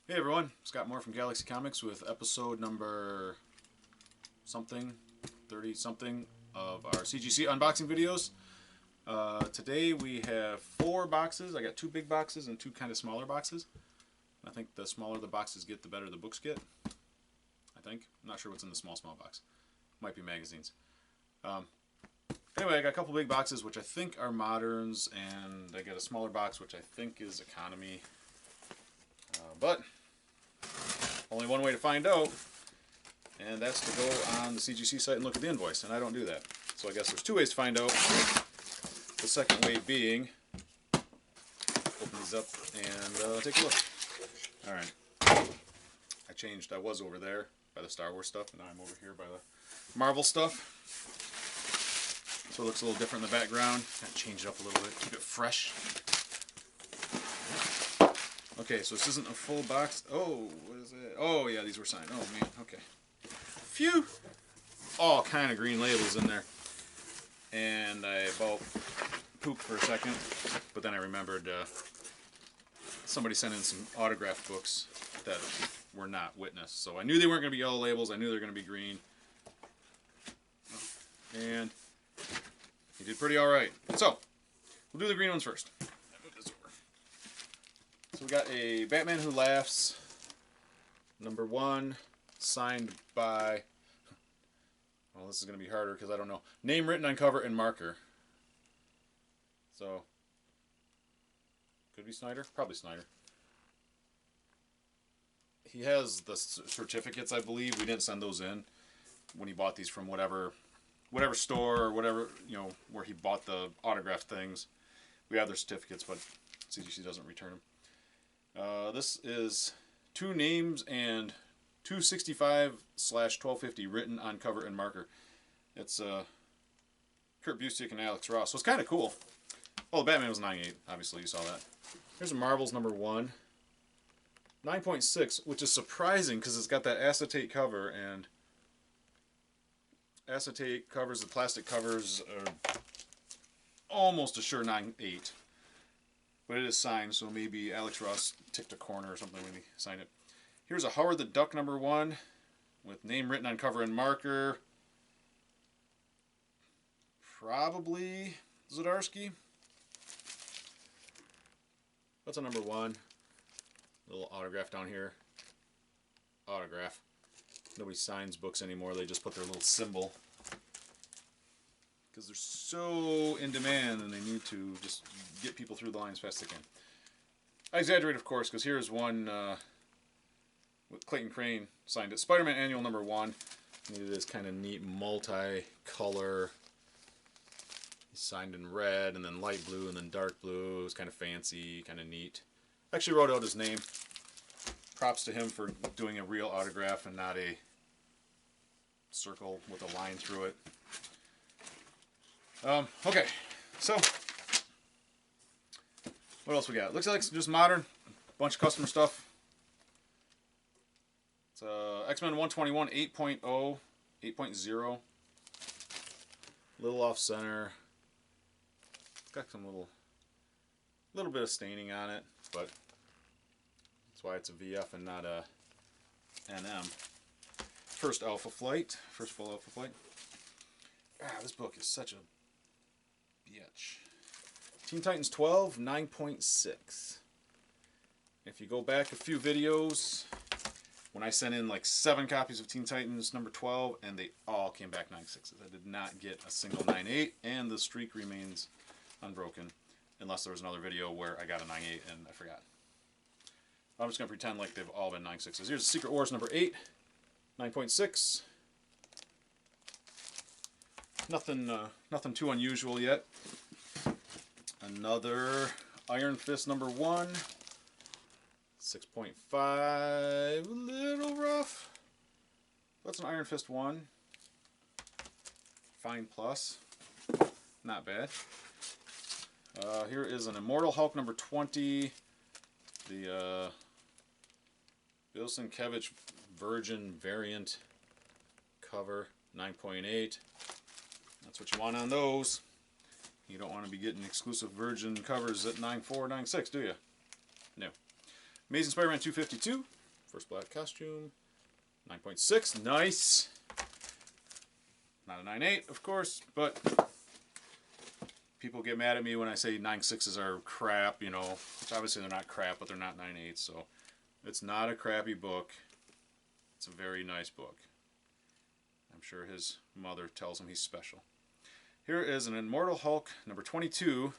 Hey everyone, Scott Moore from Galaxy Comics with episode number something, 30 something of our CGC unboxing videos. Today we have 4 boxes. I got 2 big boxes and 2 kind of smaller boxes. I think the smaller the boxes get, the better the books get. I think. I'm not sure what's in the small box. Might be magazines. Anyway, I got a couple big boxes which I think are moderns, and I got a smaller box which I think is economy. But only one way to find out, and that's to go on the CGC site and look at the invoice, and I don't do that. So I guess there's 2 ways to find out. The second way being, open these up and take a look. Alright. I changed. I was over there by the Star Wars stuff, and now I'm over here by the Marvel stuff. So it looks a little different in the background. Kind of change it up a little bit, keep it fresh. Okay, so this isn't a full box. Oh, what is it? Oh, yeah, these were signed. Oh, man, okay. Phew! All kind of green labels in there. And I about pooped for a second, but then I remembered somebody sent in some autographed books that were not witnessed. So I knew they weren't going to be yellow labels. I knew they were going to be green. And he did pretty alright. So, we'll do the green ones first. So we got a Batman Who Laughs, #1, signed by, well, this is going to be harder because I don't know, name written on cover and marker. So, could be Snyder? Probably Snyder. He has the certificates, I believe. We didn't send those in when he bought these from whatever store or whatever, you know, where he bought the autographed things. We have their certificates, but CGC doesn't return them. This is 2 names and 265/1250 written on cover and marker. It's Kurt Busiek and Alex Ross, so it's kind of cool. Oh, the Batman was 9.8, obviously, you saw that. Here's a Marvel's #1, 9.6, which is surprising because it's got that acetate cover, and acetate covers, the plastic covers, are almost a sure 9.8. But it is signed, so maybe Alex Ross ticked a corner or something when he signed it. Here's a Howard the Duck #1 with name written on cover and marker. Probably Zdarsky. That's a #1. Little autograph down here. Autograph. Nobody signs books anymore. They just put their little symbol. Because they're so in demand and they need to just get people through the line as fast as they can. I exaggerate, of course, because here's one with Clayton Crane signed it. Spider-Man Annual #1. It is kind of neat multi-color. He's signed in red and then light blue and then dark blue. It was kind of fancy, kind of neat. Actually wrote out his name. Props to him for doing a real autograph and not a circle with a line through it. Okay, so what else we got? Looks like it's just modern, bunch of customer stuff. It's X-Men 121 8.0, 8.0. Little off center. Got some little bit of staining on it, but that's why it's a VF and not a NM. First full Alpha Flight. This book is such a bitch. Teen Titans 12, 9.6. If you go back a few videos, when I sent in like 7 copies of Teen Titans #12, and they all came back 9.6s. I did not get a single 9.8, and the streak remains unbroken, unless there was another video where I got a 9.8 and I forgot. I'm just going to pretend like they've all been 9.6s. Here's Secret Wars #8, 9.6. Nothing too unusual yet. Another Iron Fist #1, 6.5, a little rough. That's an Iron Fist 1. Fine plus, not bad. Here is an Immortal Hulk #20, the Bill Sienkiewicz Virgin variant cover, 9.8. That's what you want on those. You don't want to be getting exclusive Virgin covers at 9.4, 9.6, do you? No. Amazing Spider-Man 252, First black costume. 9.6. Nice. Not a 9.8, of course, but people get mad at me when I say 9.6s are crap, you know. Which obviously they're not crap, but they're not 9.8s, so it's not a crappy book. It's a very nice book. I'm sure his mother tells him he's special. Here is an Immortal Hulk, number 22.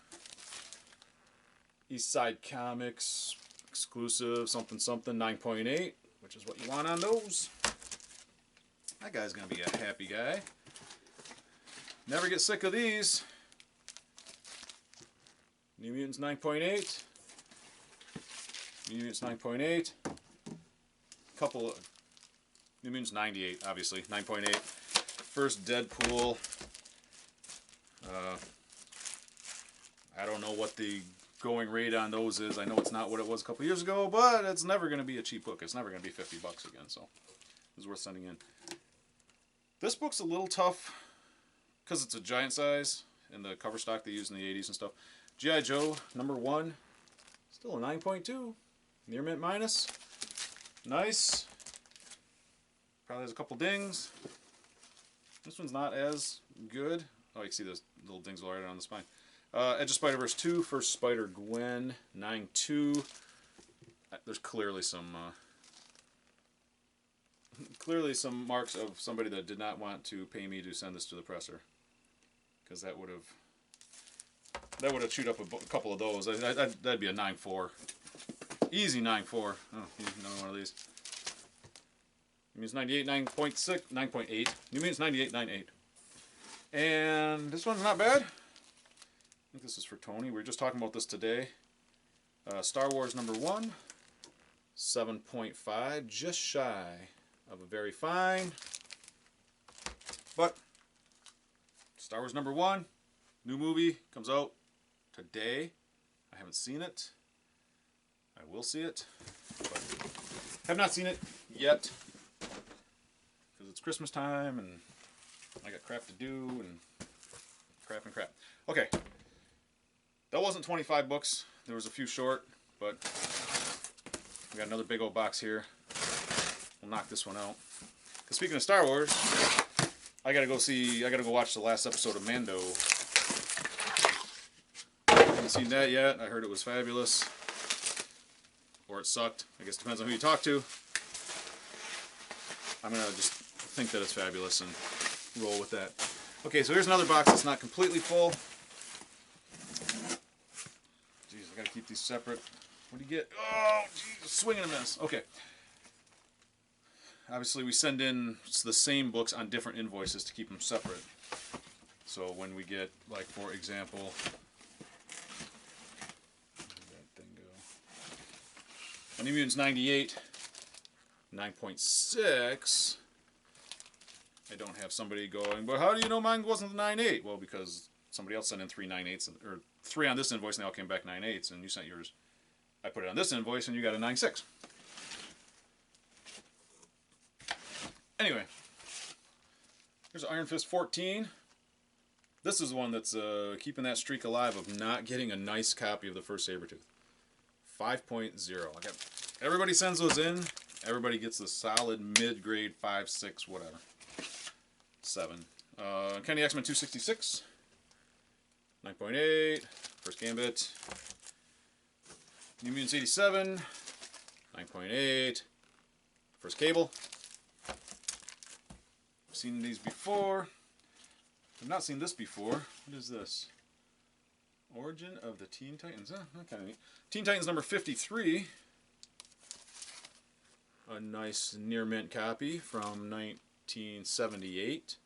East Side Comics, exclusive, something, 9.8, which is what you want on those. That guy's going to be a happy guy. Never get sick of these. New Mutants 9.8. New Mutants 9.8. Couple of New Mutants 98, obviously. 9.8. First Deadpool. I don't know what the going rate on those is. I know it's not what it was a couple years ago, but it's never going to be a cheap book. It's never going to be $50 again, so it's worth sending in. This book's a little tough because it's a giant size in the cover stock they used in the 80s and stuff. G.I. Joe, number 1. Still a 9.2. Near mint minus. Nice. Probably has a couple dings. This one's not as good. Oh, you can see those little dings right on the spine. Edge of Spider-Verse 2, First Spider-Gwen, 9.2. There's clearly some marks of somebody that did not want to pay me to send this to the presser, because that would have chewed up a couple of those. That'd be a 9.4, easy 9.4. Oh, another one of these. New Mutants 98, 9.6, 9.8. New Mutants 98, 9.8. And this one's not bad. I think this is for Tony. We were just talking about this today. Star Wars number 1, 7.5, just shy of a very fine. But Star Wars number 1, new movie comes out today. I haven't seen it. I will see it, but have not seen it yet because it's Christmas time and I got crap to do and crap. Okay. That wasn't 25 books. There was a few short, but we got another big old box here. We'll knock this one out. Because speaking of Star Wars, I gotta go watch the last episode of Mando. Haven't seen that yet. I heard it was fabulous. Or it sucked. I guess it depends on who you talk to. I'm gonna just think that it's fabulous and roll with that. Okay, so here's another box that's not completely full. Jeez, I gotta keep these separate. What do you get? Oh, jeez, swing and a miss. Okay. Obviously, we send in the same books on different invoices to keep them separate. So when we get, like, for example, where did that thing go? New Mutants 98, 9.6. I don't have somebody going, but how do you know mine wasn't the 9.8? Well, because somebody else sent in 3 9.8s, or 3 on this invoice, and they all came back 9.8s, and you sent yours. I put it on this invoice, and you got a 9.6. Anyway, here's Iron Fist 14. This is the one that's keeping that streak alive of not getting a nice copy of the first Sabretooth. 5.0. Everybody sends those in. Everybody gets the solid mid-grade 5, 6, whatever. 7. Kenny X-Men 266. 9.8. First Gambit. New Mutants 87. 9.8. First Cable. I've seen these before. I've not seen this before. What is this? Origin of the Teen Titans. Kind of neat. Teen Titans number 53. A nice near mint copy from 1978.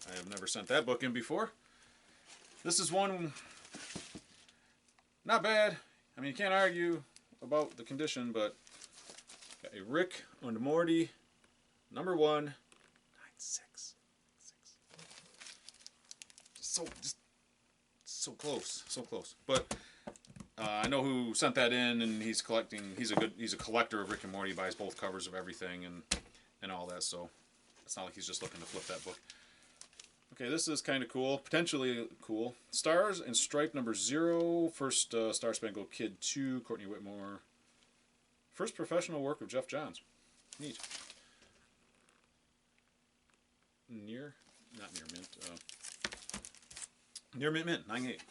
I have never sent that book in before. This is one not bad. I mean, you can't argue about the condition, but got a Rick and Morty number 1, 9.6. Just so close, so close. But I know who sent that in, and he's collecting. He's a collector of Rick and Morty. He buys both covers of everything and all that. So it's not like he's just looking to flip that book. Okay, this is kind of cool. Potentially cool. Stars and Stripe number 0. First Star Spangled Kid 2. Courtney Whitmore. First professional work of Jeff Johns. Neat. Not near mint. Near mint. 98.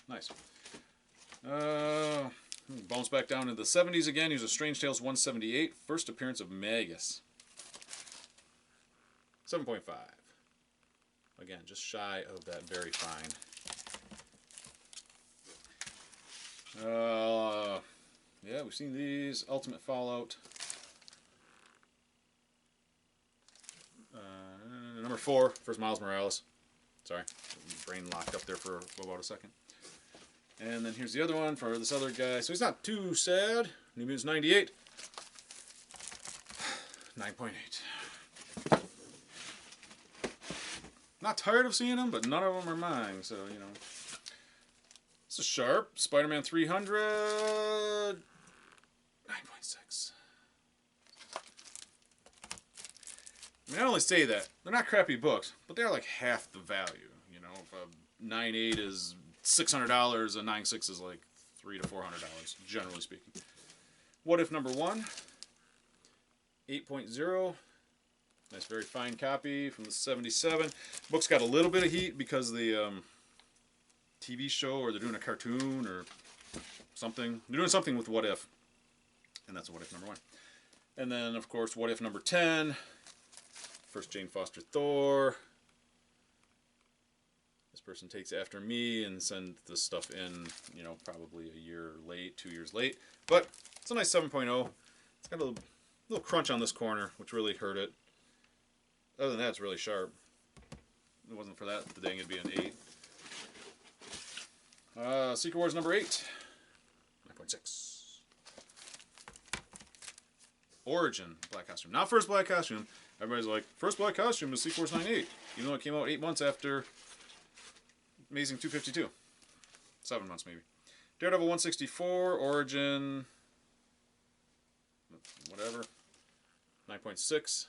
Nice. Bounce back down into the 70s again. He was a Strange Tales 178. First appearance of Magus. 7.5. Again, just shy of that very fine. Yeah, we've seen these. Ultimate Fallout. Number 4, first Miles Morales. Sorry, brain locked up there for about a second. And then here's the other one for this other guy. So he's not too sad. New Mutants 98. 9.8. Not tired of seeing them, but none of them are mine. So, you know. This is sharp. Spider-Man 300. 9.6. I mean, I only say that. They're not crappy books, but they're like half the value. You know, if a 9.8 is $600, a 9.6 is like $300 to $400, generally speaking. What If number 1? 8.0. Nice, very fine copy from the 77. Book's got a little bit of heat because the TV show, or they're doing a cartoon or something. They're doing something with What If. And that's What If number 1. And then, of course, What If number 10. First Jane Foster Thor. This person takes after me and send this stuff in, you know, probably a year late, 2 years late. But it's a nice 7.0. It's got a little crunch on this corner, which really hurt it. Other than that, it's really sharp. If it wasn't for that, the dang it'd be an 8. Secret Wars number 8. 9.6. Origin Black Costume. Not first Black Costume. Everybody's like, first Black Costume is Secret Wars 9.8. Even though it came out 8 months after Amazing 252. 7 months, maybe. Daredevil 164. Origin. Whatever. 9.6.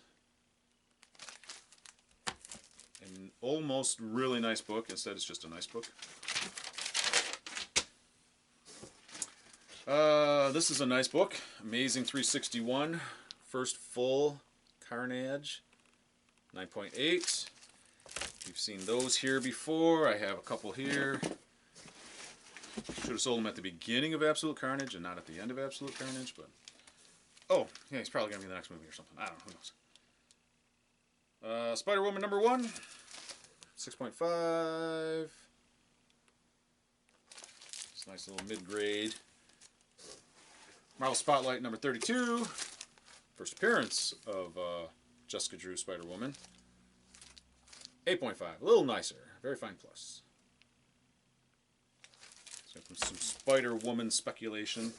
An almost really nice book. Instead, it's just a nice book. This is a nice book. Amazing 361. First full Carnage. 9.8. You've seen those here before. I have a couple here. Should have sold them at the beginning of Absolute Carnage and not at the end of Absolute Carnage, but... Oh, yeah, he's probably going to be in the next movie or something. I don't know. Who knows? Spider-Woman number 1. 6.5. It's a nice little mid-grade. Marvel Spotlight number 32. First appearance of Jessica Drew Spider-Woman. 8.5. A little nicer. Very fine plus. So some Spider-Woman speculation.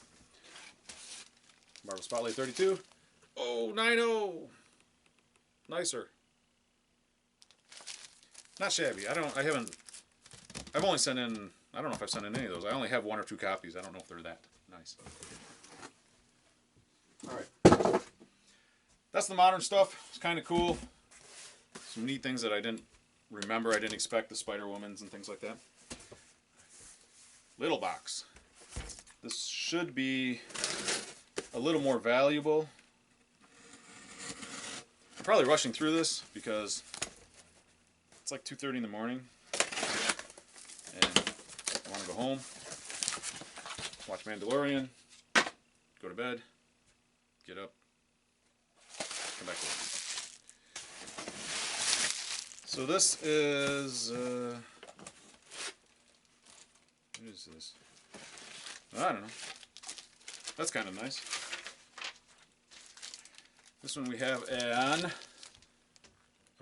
Marvel Spotlight 32. Oh, 9.0. Nicer. Not shabby. I've only sent in, I don't know if I've sent in any of those. I only have 1 or 2 copies. I don't know if they're that nice. Alright. That's the modern stuff. It's kind of cool. Some neat things that I didn't remember. I didn't expect, the Spider-Womans and things like that. Little box. This should be a little more valuable. I'm probably rushing through this because it's like 2:30 in the morning and I want to go home, watch Mandalorian, go to bed, get up, come back to work. So this is, what is this? I don't know. That's kind of nice. This one we have an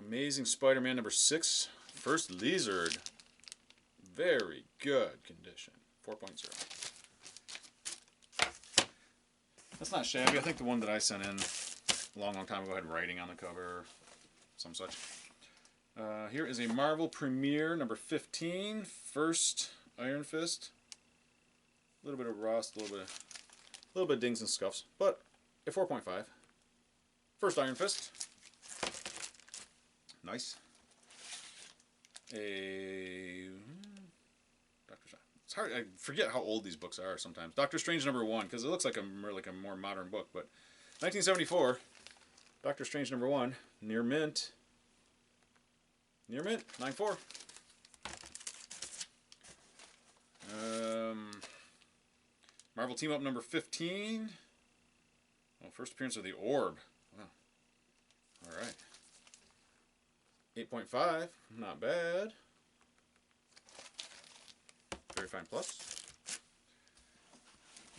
Amazing Spider-Man number 6. First Lizard. Very good condition. 4.0. That's not shabby. I think the one that I sent in a long time ago had writing on the cover or some such. Here is a Marvel Premiere number 15. First Iron Fist. A little bit of rust, a little bit of dings and scuffs, but a 4.5. First Iron Fist. Nice. a Doctor. It's hard. I forget how old these books are sometimes. Doctor Strange #1 because it looks like a more modern book, but 1974. Doctor Strange #1 near mint. Near mint 9.4. Marvel Team Up #15. Oh, first appearance of the Orb. Wow. All right. 8.5. Not bad. Very Fine Plus.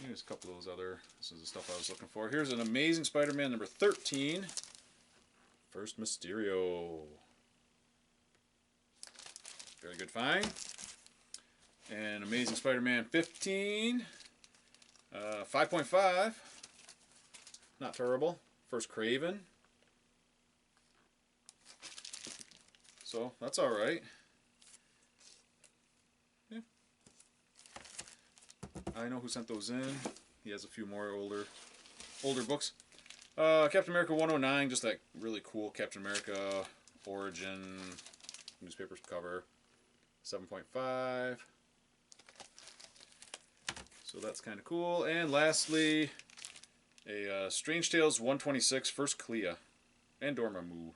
Here's a couple of those other. This is the stuff I was looking for. Here's an Amazing Spider-Man #13. First Mysterio. Very good find. And Amazing Spider-Man 15. 5.5. Not terrible. First Craven. So that's all right. Yeah. I know who sent those in. He has a few more older books. Captain America 109, just that really cool Captain America origin newspaper cover. 7.5. So that's kind of cool. And lastly, a Strange Tales 126 First Clea and Dormammu.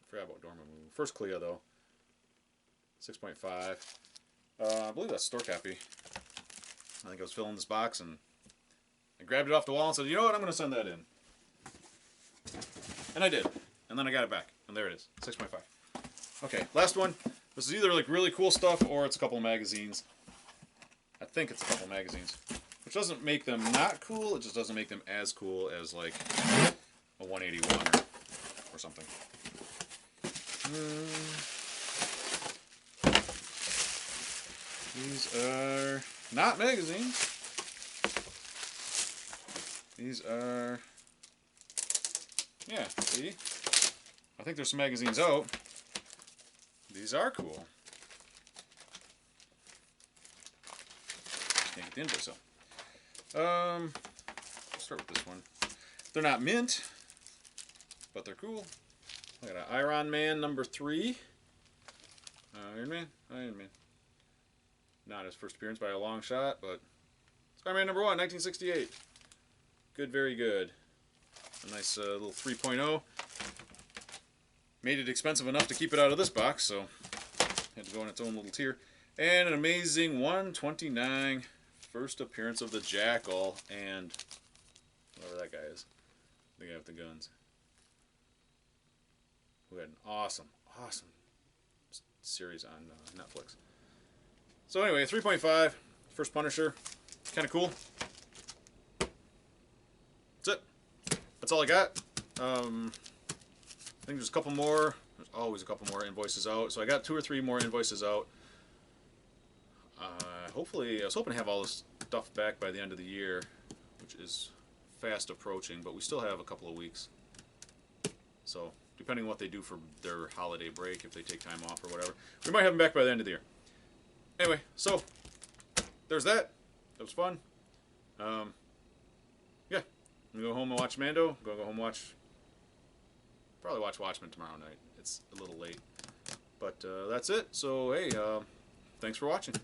Forgot about Dormammu. First Clea though. 6.5. I believe that's store copy. I think I was filling this box and I grabbed it off the wall and said, you know what, I'm going to send that in. And I did. And then I got it back. And there it is. 6.5. Okay, last one. This is either like really cool stuff or it's a couple of magazines. I think it's a couple of magazines. Which doesn't make them not cool, it just doesn't make them as cool as like a 181 or something. These are not magazines. These are, yeah, see? I think there's some magazines out. These are cool. Can't get the invoice up. Let's start with this one. They're not mint, but they're cool. I got an Iron Man #3. Iron Man. Not his first appearance by a long shot, but Spider-Man #1, 1968. Good, very good. A nice little 3.0. Made it expensive enough to keep it out of this box, so had to go in its own little tier. And an amazing 129 first appearance of the Jackal and whoever that guy is. The guy with the guns. We had an awesome series on Netflix. So anyway, 3.5, first Punisher. Kind of cool. That's it. That's all I got. I think there's a couple more. There's always a couple more invoices out. So I got 2 or 3 more invoices out. Hopefully, I was hoping to have all this stuff back by the end of the year, which is fast approaching, but we still have a couple of weeks. So, depending on what they do for their holiday break, if they take time off or whatever, we might have them back by the end of the year. Anyway, so, there's that. That was fun. Yeah. I'm going to go home and watch Mando. I'm going to go home and probably watch Watchmen tomorrow night. It's a little late. But that's it. So, hey, thanks for watching.